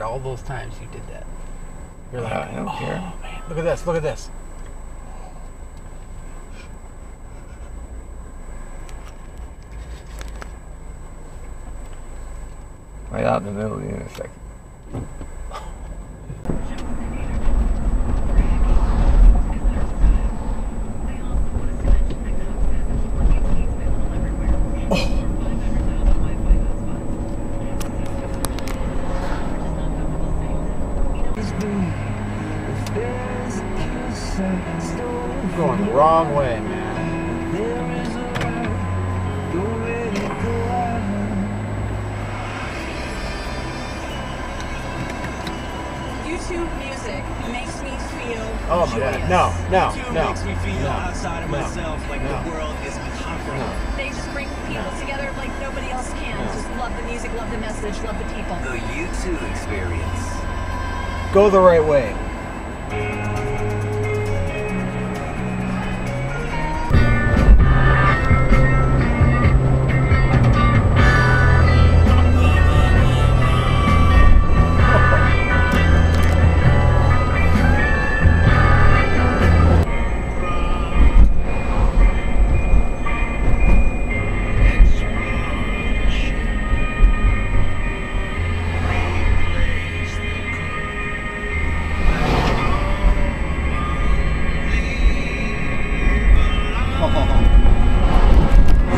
all those times you did that. You're like, I don't care. Man, look at this, look at this. Right out in the middle of the intersection. I'm going the wrong way, man. YouTube music makes me feel Oh my God, no. YouTube makes me feel outside of myself, like the world is comfortable. They just bring people together like nobody else can. Just love the music, love the message, love the people. The YouTube experience. Go the right way.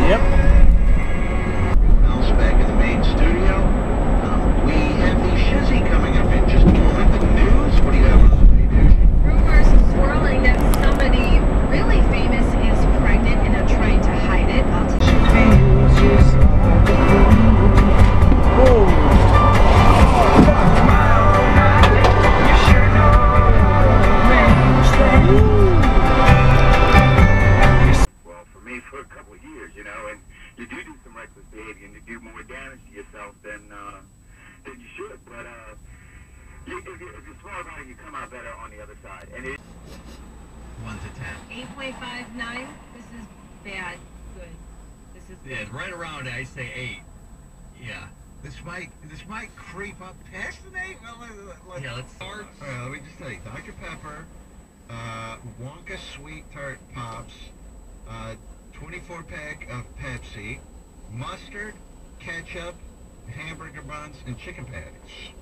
Yep. Else back in the main studio. We have the Shizzy coming up in just a moment. The news. What do you have on the news? Rumors swirling that somebody really famous is pregnant and are trying to hide it. I'll tell you. Well, for me, for a couple of years, you know, and you do some reckless behavior and you do more damage to yourself than you should. But if you're smart about it, you come out better on the other side. And it 1 to 10. 8.59. This is bad. Good. This is Yeah, right around, I say 8. Yeah. This might creep up past an 8. Well, yeah, let's start. let me just tell you, Dr. Pepper, Wonka Sweet Tart Pops, 24-pack of Pepsi, mustard, ketchup, hamburger buns, and chicken patties.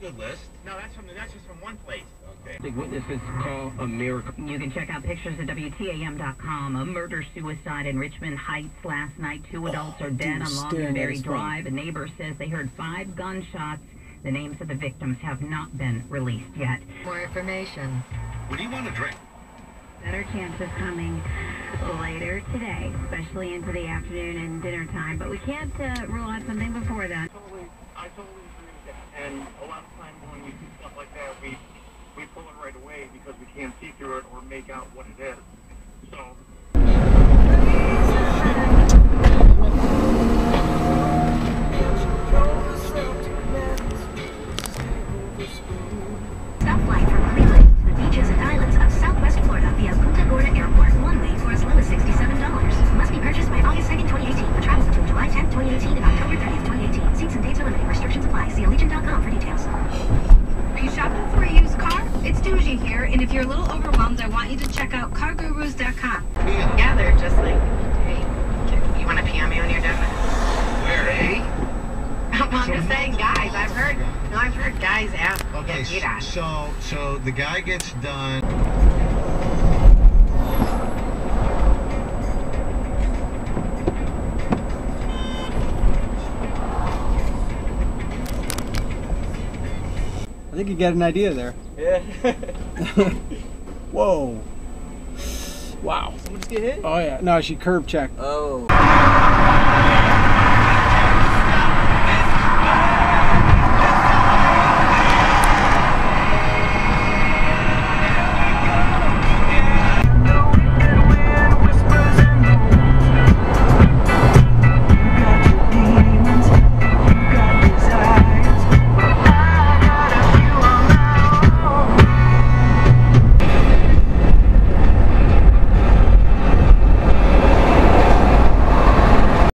Good list. No, that's just from one place. Okay. Big witnesses call a miracle. You can check out pictures at WTAM.com. A murder-suicide in Richmond Heights last night. 2 adults are dead on Longberry Drive. A neighbor says they heard 5 gunshots. The names of the victims have not been released yet. more information. What do you want to drink? Better chances coming later today, especially into the afternoon and dinner time. But we can't rule out something before then. I totally agree with that. And a lot of times when we do stuff like that, we pull it right away because we can't see through it or make out what it is. So. Stop flight from Cleveland to the beaches and islands of Southwest Florida via Punta Gorda Airport. One way for as low as $67. Must be purchased by August 2nd, 2018. For travel between July 10th, 2018 and October 30th, 2018. Seats and dates are limited. Restrictions apply. See Allegiant.com for details. Are you shopping for a used car? It's Doogie here, and if you're a little overwhelmed, I want you to check out CarGurus.com. Yeah, they're just like, hey, you want to pee on me when you're done? Where, eh? Well, I'm just saying, guys, I've heard guys ask to get beat on. So the guy gets done. I think you got an idea there. Yeah. Whoa. Wow. Someone just get hit? Oh yeah. No, she curb checked. Oh.